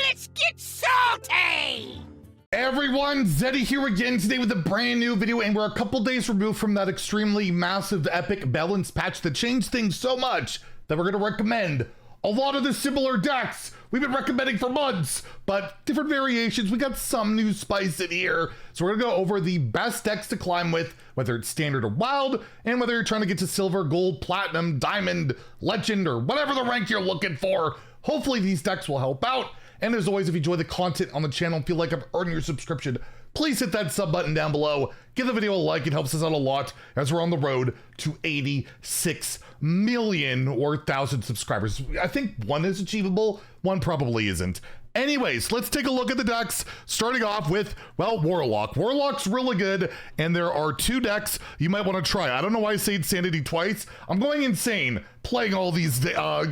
Let's get salty! Everyone, Zeddy here again today with a brand new video, and we're a couple days removed from that extremely massive epic balance patch that changed things so much that we're going to recommend a lot of the similar decks we've been recommending for months, but different variations. We got some new spice in here, so we're gonna go over the best decks to climb with, whether it's standard or wild, and whether you're trying to get to silver, gold, platinum, diamond, legend, or whatever the rank you're looking for. Hopefully these decks will help out. And as always, if you enjoy the content on the channel and feel like I've earned your subscription, please hit that sub button down below. Give the video a like, it helps us out a lot as we're on the road to 86 million or 1,000 subscribers. I think one is achievable, one probably isn't. Anyways, let's take a look at the decks, starting off with, well, Warlock. Warlock's really good, and there are two decks you might want to try. I don't know why I say Insanity twice. I'm going insane playing all these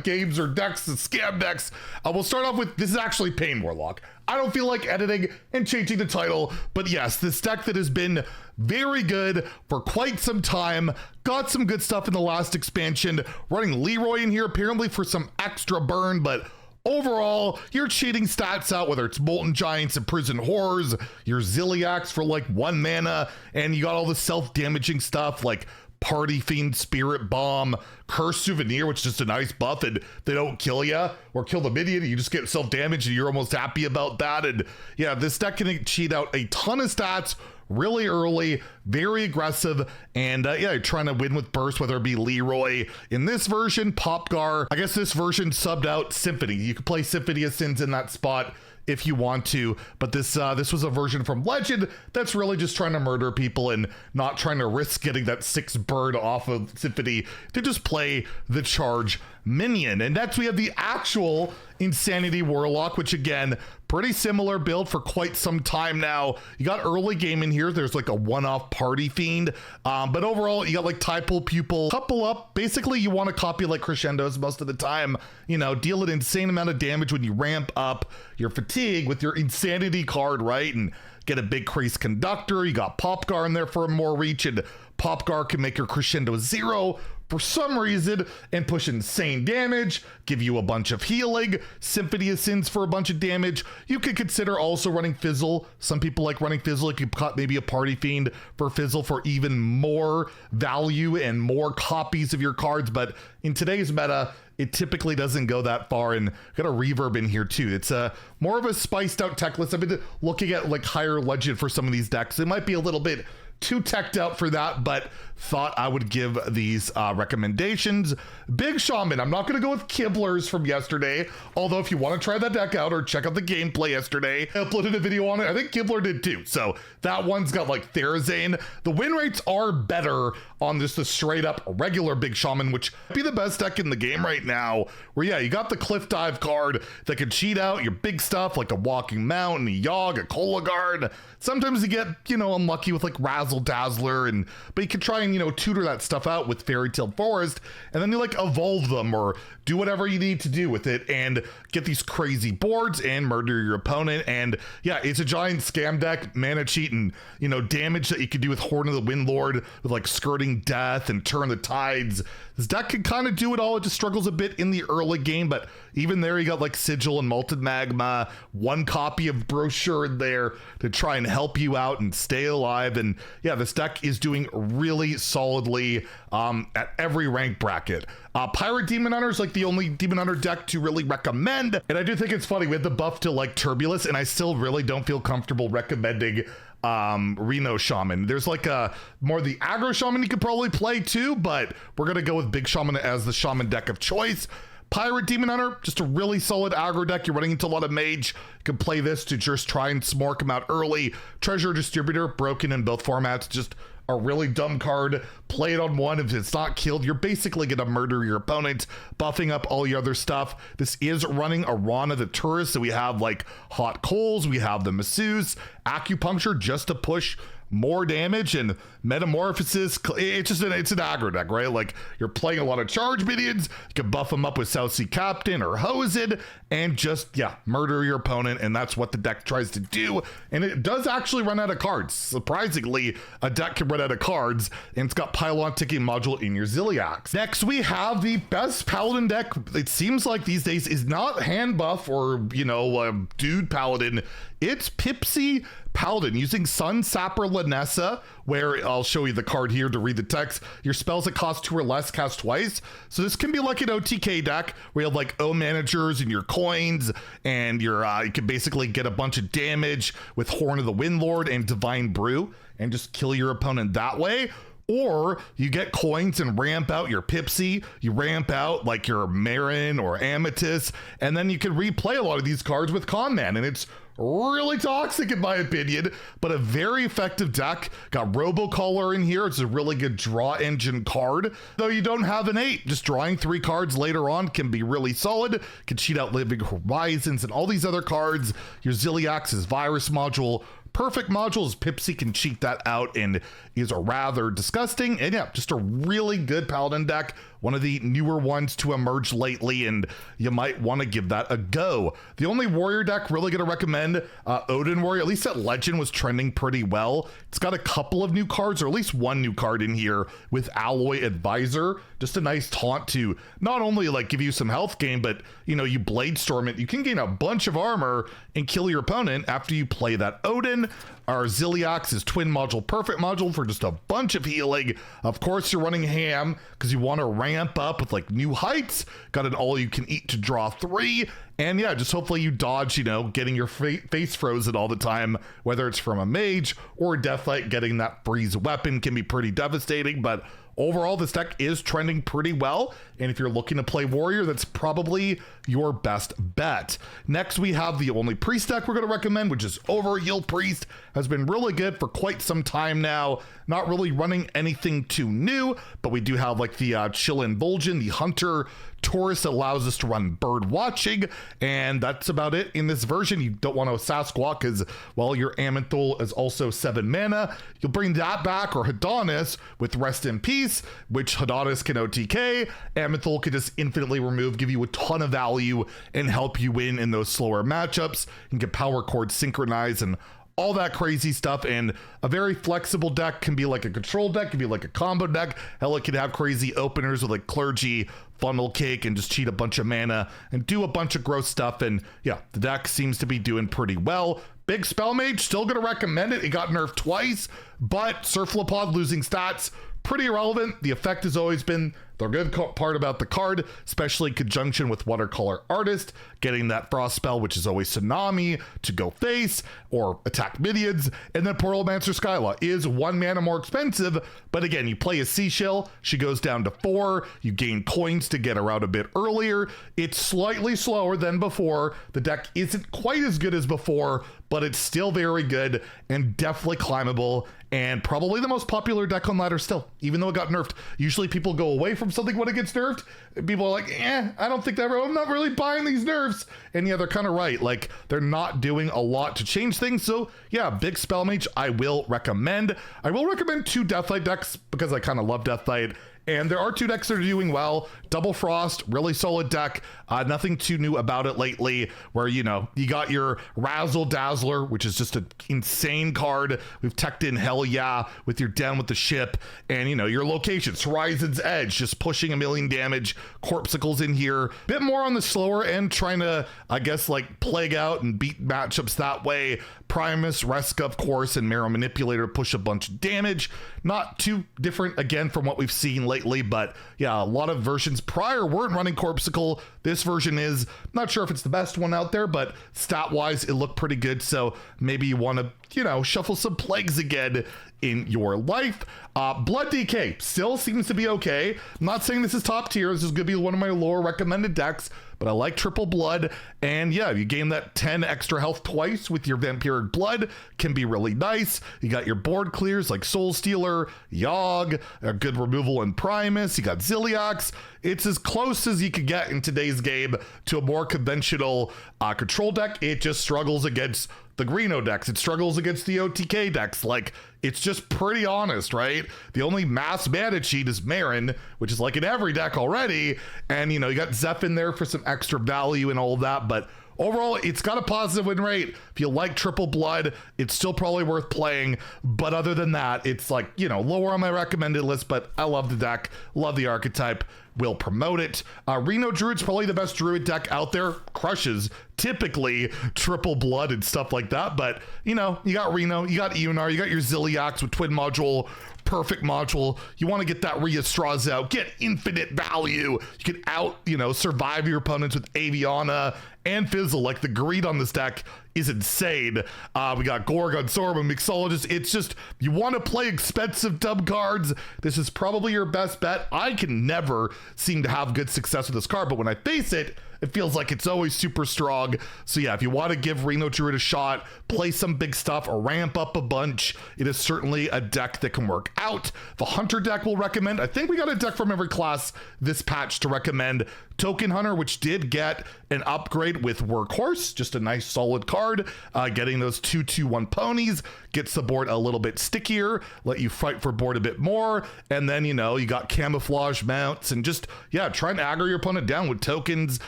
games or decks, scam decks. We'll start off with, this is actually Pain Warlock. I don't feel like editing and changing the title, but yes, this deck that has been very good for quite some time, got some good stuff in the last expansion, running Leroy in here apparently for some extra burn, but overall, you're cheating stats out, whether it's Molten Giants and Prison Horrors, your Zilliacs for like 1 mana, and you got all the self-damaging stuff like Party Fiend, Spirit Bomb, Curse Souvenir, which is just a nice buff, and they don't kill you or kill the minion, you just get self-damage and you're almost happy about that. And yeah, this deck can cheat out a ton of stats really early, very aggressive, and yeah, trying to win with burst, whether it be Leroy in this version, Popgar. I guess this version subbed out Symphony. You could play Symphony of Sins in that spot if you want to, but this was a version from Legend that's really just trying to murder people and not trying to risk getting that 6 bird off of Symphony to just play the charge minion. And next we have the actual Insanity Warlock, which again, pretty similar build for quite some time now. You got early game in here. There's like a one-off Party Fiend, but overall you got like Typal Pupil, couple up. Basically you want to copy like Crescendos most of the time, you know, deal an insane amount of damage when you ramp up your fatigue with your Insanity card, right? And get a big Craze Conductor. You got Popgar in there for more reach, and Popgar can make your Crescendo 0 for some reason and push insane damage, give you a bunch of healing, Symphony of Sins for a bunch of damage. You could consider also running Fizzle. Some people like running Fizzle. You could cut maybe a Party Fiend for Fizzle for even more value and more copies of your cards, but in today's meta, it typically doesn't go that far, and got a reverb in here too. It's more of a spiced out tech list. I've been looking at like higher legend for some of these decks. It might be a little bit too teched out for that, but thought I would give these recommendations. Big Shaman, I'm not going to go with Kibblers from yesterday, although if you want to try that deck out or check out the gameplay yesterday, I uploaded a video on it. I think Kibbler did too, so that one's got like Therazane. The win rates are better on just the straight up regular Big Shaman, which might be the best deck in the game right now, where yeah, you got the Cliff Dive card that can cheat out your big stuff like a Walking Mountain, a Yogg, a Kolagard. Sometimes you get, you know, unlucky with like Razzle Dazzler, but you can try and, you know, tutor that stuff out with Fairy Tale Forest, and then you like evolve them or do whatever you need to do with it and get these crazy boards and murder your opponent. And yeah, it's a giant scam deck, mana cheat, and, you know, damage that you can do with Horn of the Windlord with like Skirting Death and Turn the Tides. This deck can kind of do it all. It just struggles a bit in the early game, but even there you got like Sigil and Molten Magma, one copy of Brochure in there to try and help you out and stay alive. And yeah, this deck is doing really solidly at every rank bracket. Pirate Demon Hunter is like the only Demon Hunter deck to really recommend, and I do think it's funny, we had the buff to like Turbulence, and I still really don't feel comfortable recommending Reno Shaman. There's like a more the aggro Shaman you could probably play too, but we're gonna go with Big Shaman as the Shaman deck of choice. Pirate Demon Hunter, just a really solid aggro deck. You're running into a lot of Mage. You can play this to just try and smork them out early. Treasure Distributor, broken in both formats, just a really dumb card. Play it on one. If it's not killed, you're basically gonna murder your opponent, buffing up all your other stuff. This is running Arana the Tourist, so we have like Hot Coals, we have the Masseuse, Acupuncture just to push more damage, and Metamorphosis, it's an aggro deck, right? Like, you're playing a lot of charge minions, you can buff them up with South Sea Captain or Hosen, and just, yeah, murder your opponent, and that's what the deck tries to do, and it does actually run out of cards. Surprisingly, a deck can run out of cards, and it's got Pylon Ticking Module in your Ziliax. Next, we have the best Paladin deck, it seems like these days, is not hand buff or, you know, dude Paladin. It's Pipsi Paladin using Sun Sapper Lanessa, where I'll show you the card here to read the text. Your spells that cost 2 or less cast twice. So this can be like an OTK deck where you have like O managers and your coins, and you can basically get a bunch of damage with Horn of the Windlord and Divine Brew and just kill your opponent that way. Or you get coins and ramp out your Pipsi, you ramp out like your Marin or Amethyst, and then you can replay a lot of these cards with Con Man, and it's really toxic in my opinion, but a very effective deck. Got Robocaller in here. It's a really good draw engine card. Though you don't have an 8, just drawing 3 cards later on can be really solid. Can cheat out Living Horizons and all these other cards. Your Ziliax's Virus module, perfect modules. Pipsi can cheat that out and is rather disgusting. And yeah, just a really good Paladin deck. One of the newer ones to emerge lately, and you might want to give that a go. The only warrior deck really going to recommend, Odyn Warrior, at least that legend was trending pretty well. It's got a couple of new cards, or at least one new card in here with Alloy Advisor. Just a nice taunt to not only like give you some health gain, but you know, you Blade Storm it, you can gain a bunch of armor and kill your opponent after you play that Odyn. Our Ziliax is twin module, perfect module for just a bunch of healing. Of course, you're running ham because you want to ramp up with like new heights. Got an all you can eat to draw 3. And yeah, just hopefully you dodge, you know, getting your face frozen all the time, whether it's from a mage or a Deathlight. Getting that freeze weapon can be pretty devastating, but overall, this deck is trending pretty well, and if you're looking to play warrior, that's probably your best bet. Next, we have the only priest deck we're going to recommend, which is Overheal Priest. Has been really good for quite some time now. Not really running anything too new, but we do have like the Chillin Vol'jin, the Hunter Taurus that allows us to run bird watching, and that's about it in this version. You don't want to Sasquatch because, well, your Amanthul is also 7 mana. You'll bring that back, or Hadonis with Rest in Peace, which Hadonis can OTK. Amanthul can just infinitely remove, give you a ton of value, and help you win in those slower matchups. You can get Power Chord Synchronize and all that crazy stuff. And a very flexible deck can be like a control deck, can be like a combo deck. Hell, it can have crazy openers with like Clergy, Funnel Cake, and just cheat a bunch of mana and do a bunch of gross stuff. And yeah, the deck seems to be doing pretty well. Big Spell Mage, still gonna recommend it. It got nerfed twice, but Surflopod losing stats, pretty irrelevant. The effect has always been the good part about the card, especially in conjunction with Watercolor Artist, getting that Frost spell, which is always Tsunami, to go face or attack minions. And then Portalmancer Skylaw is 1 mana more expensive, but again, you play a Seashell, she goes down to 4, you gain coins to get her out a bit earlier. It's slightly slower than before. The deck isn't quite as good as before, but it's still very good and definitely climbable, and probably the most popular deck on ladder still, even though it got nerfed. Usually people go away from something when it gets nerfed. People are like, I don't think that, I'm not really buying these nerfs. And yeah, they're kind of right. Like, they're not doing a lot to change things. So yeah, Big Spell Mage, I will recommend. I will recommend 2 Deathlight decks because I kind of love Deathlight. And there are 2 decks that are doing well. Double Frost, really solid deck. Nothing too new about it lately, where, you know, you got your Razzle Dazzler, which is just an insane card. We've teched in Hell Yeah with your Den with the Ship, and, you know, your locations. Horizon's Edge, just pushing a million damage. Corpsicles in here. Bit more on the slower end, trying to, I guess, like, plague out and beat matchups that way. Primus, Reska, of course, and Marrow Manipulator push a bunch of damage. Not too different, again, from what we've seen lately, but yeah, a lot of versions prior weren't running Corpsicle. This version is. Not sure if it's the best one out there, but stat-wise, it looked pretty good, so maybe you want to, you know, shuffle some plagues again in your life. Blood DK still seems to be okay. I'm not saying this is top tier. This is going to be one of my lower recommended decks, but I like Triple Blood. And yeah, you gain that 10 extra health twice with your Vampiric Blood. Can be really nice. You got your board clears like Soul Stealer, Yogg, a good removal in Primus. You got Ziliax. It's as close as you could get in today's game to a more conventional control deck. It just struggles against the Greeno decks. It struggles against the OTK decks. Like, it's just pretty honest, right? The only mass mana cheat is Marin, which is like in every deck already. And, you know, you got Zeph in there for some extra value and all of that. But overall, it's got a positive win rate. If you like Triple Blood, it's still probably worth playing. But other than that, it's like, you know, lower on my recommended list. But I love the deck, love the archetype, will promote it. Reno Druid's probably the best Druid deck out there. Crushes typically Triple Blood and stuff like that. But, you know, you got Reno, you got Eonar, you got your Ziliax with Twin Module, perfect module. You want to get that Rhea Straws out, get infinite value. You can survive your opponents with Aviana and Fizzle. Like, the greed on this deck is insane. We got Gorgon, Sorb, and Mixologist. It's just, you want to play expensive dumb cards. This is probably your best bet. I can never seem to have good success with this card, but when I face it, it feels like it's always super strong. So yeah, if you want to give Reno Druid a shot, play some big stuff or ramp up a bunch, it is certainly a deck that can work out. The Hunter deck we'll recommend. I think we got a deck from every class this patch to recommend. Token Hunter, which did get an upgrade with Workhorse, just a nice solid card. Getting those 2/2/1 ponies gets the board a little bit stickier, let you fight for board a bit more. And then, you know, you got camouflage mounts and just, yeah, trying to aggro your opponent down with tokens.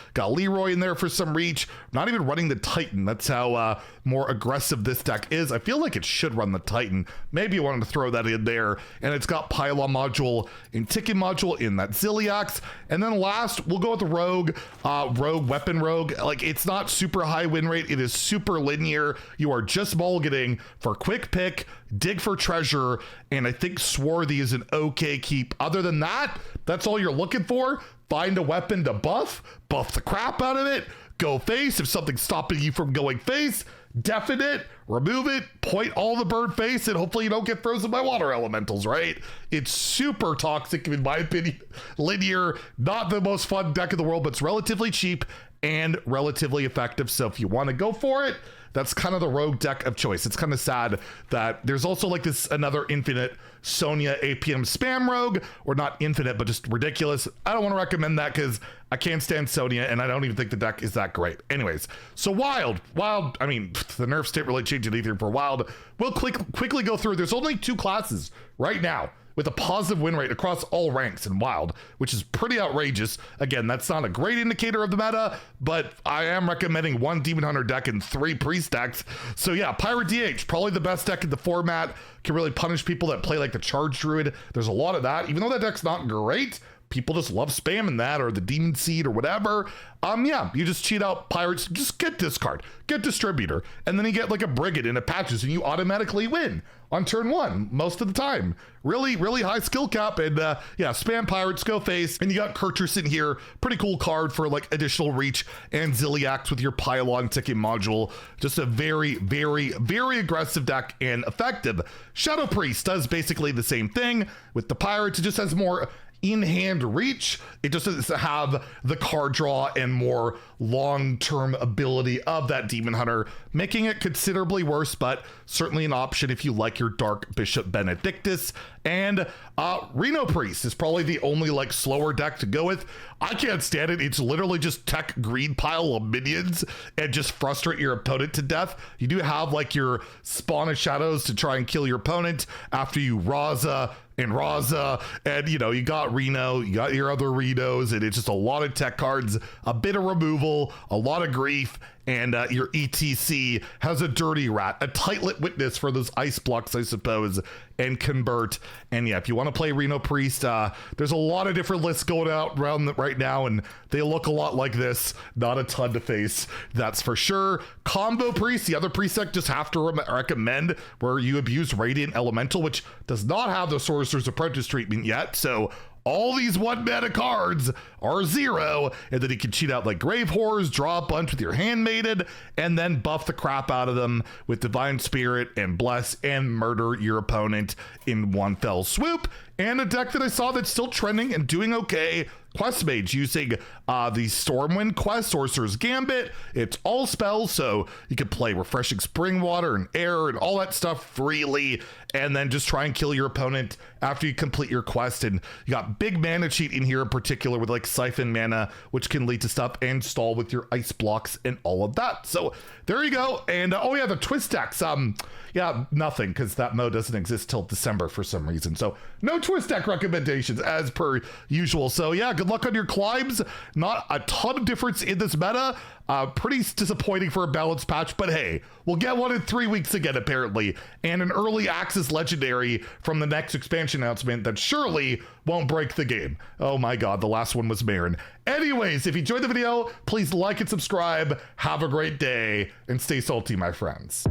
Got Leroy in there for some reach. Not even running the Titan. That's how more aggressive this deck is. I feel like it should run the Titan. Maybe you wanted to throw that in there. And it's got Pylon module and Ticket module in that Ziliax. And then last, we'll go with the Rogue, Weapon Rogue. Like, it's not super high win rate. It is super linear. You are just mulliganing for quick pick, dig for treasure, and I think Swarthy is an okay keep. Other than that, that's all you're looking for. Find a weapon to buff the crap out of it, go face if something's stopping you from going face, deafen it, remove it, point all the bird face, and hopefully you don't get frozen by water elementals, right? It's super toxic, in my opinion. Linear, not the most fun deck in the world, but it's relatively cheap and relatively effective. So if you want to go for it, that's kind of the Rogue deck of choice. It's kind of sad that there's also like this another infinite Sonya APM spam Rogue, or not infinite, but just ridiculous. I don't want to recommend that because I can't stand Sonya and I don't even think the deck is that great. Anyways, so Wild, I mean, the nerfs didn't really change anything for Wild. We'll quickly go through. There's only 2 classes right now with a positive win rate across all ranks in Wild, which is pretty outrageous. Again, that's not a great indicator of the meta, but I am recommending 1 Demon Hunter deck and 3 Priest decks. So yeah, Pirate DH, probably the best deck in the format. Can really punish people that play like the Charge Druid. There's a lot of that. Even though that deck's not great, people just love spamming that, or the Demon Seed or whatever. Yeah, you just cheat out Pirates, just get Discard, get Distributor, and then you get like a Brigand and it patches and you automatically win on turn 1 most of the time. Really, really high skill cap, and yeah, spam Pirates, go face, and you got Kurtrus in here. Pretty cool card for like additional reach, and Ziliax with your Pylon Ticket module. Just a very, very, very aggressive deck and effective. Shadow Priest does basically the same thing with the Pirates. It just has more in-hand reach. It just doesn't have the card draw and more long-term ability of that Demon Hunter, making it considerably worse, but certainly an option if you like your Dark Bishop Benedictus. And Reno Priest is probably the only like slower deck to go with. I can't stand it. It's literally just tech green pile of minions and just frustrate your opponent to death. You do have like your Spawn of Shadows to try and kill your opponent after you Raza, and you know, you got Reno, you got your other Renos, and it's just a lot of tech cards, a bit of removal, a lot of grief, and your ETC has a Dirty Rat, a Tightlit Witness for those ice blocks, I suppose, and Convert. And yeah, if you want to play Reno Priest, there's a lot of different lists going out around right now, and they look a lot like this. Not a ton to face, that's for sure. Combo Priest, the other priest deck just have to recommend, where you abuse Radiant Elemental, which does not have the Sorcerer's Apprentice treatment yet, so all these 1 mana cards are 0, and then you can cheat out like Grave Horrors, draw a bunch with your Handmaiden, and then buff the crap out of them with Divine Spirit and Bless and murder your opponent in one fell swoop. And a deck that I saw that's still trending and doing okay, Quest Mage, using the Stormwind quest, Sorcerer's Gambit. It's all spells, so you can play Refreshing Spring Water and Air and all that stuff freely, and then just try and kill your opponent after you complete your quest. And you got big mana cheat in here in particular with like Siphon Mana, which can lead to stuff and stall with your ice blocks and all of that. So there you go. And oh yeah, the twist decks. Yeah, nothing, because that mode doesn't exist till December for some reason. So no twist deck recommendations as per usual. So yeah, good luck on your climbs. Not a ton of difference in this meta. Pretty disappointing for a balanced patch, but hey, we'll get one in 3 weeks again, apparently. And an early access legendary from the next expansion announcement that surely won't break the game. Oh my God, the last one was Marin. Anyways, if you enjoyed the video, please like and subscribe. Have a great day and stay salty, my friends.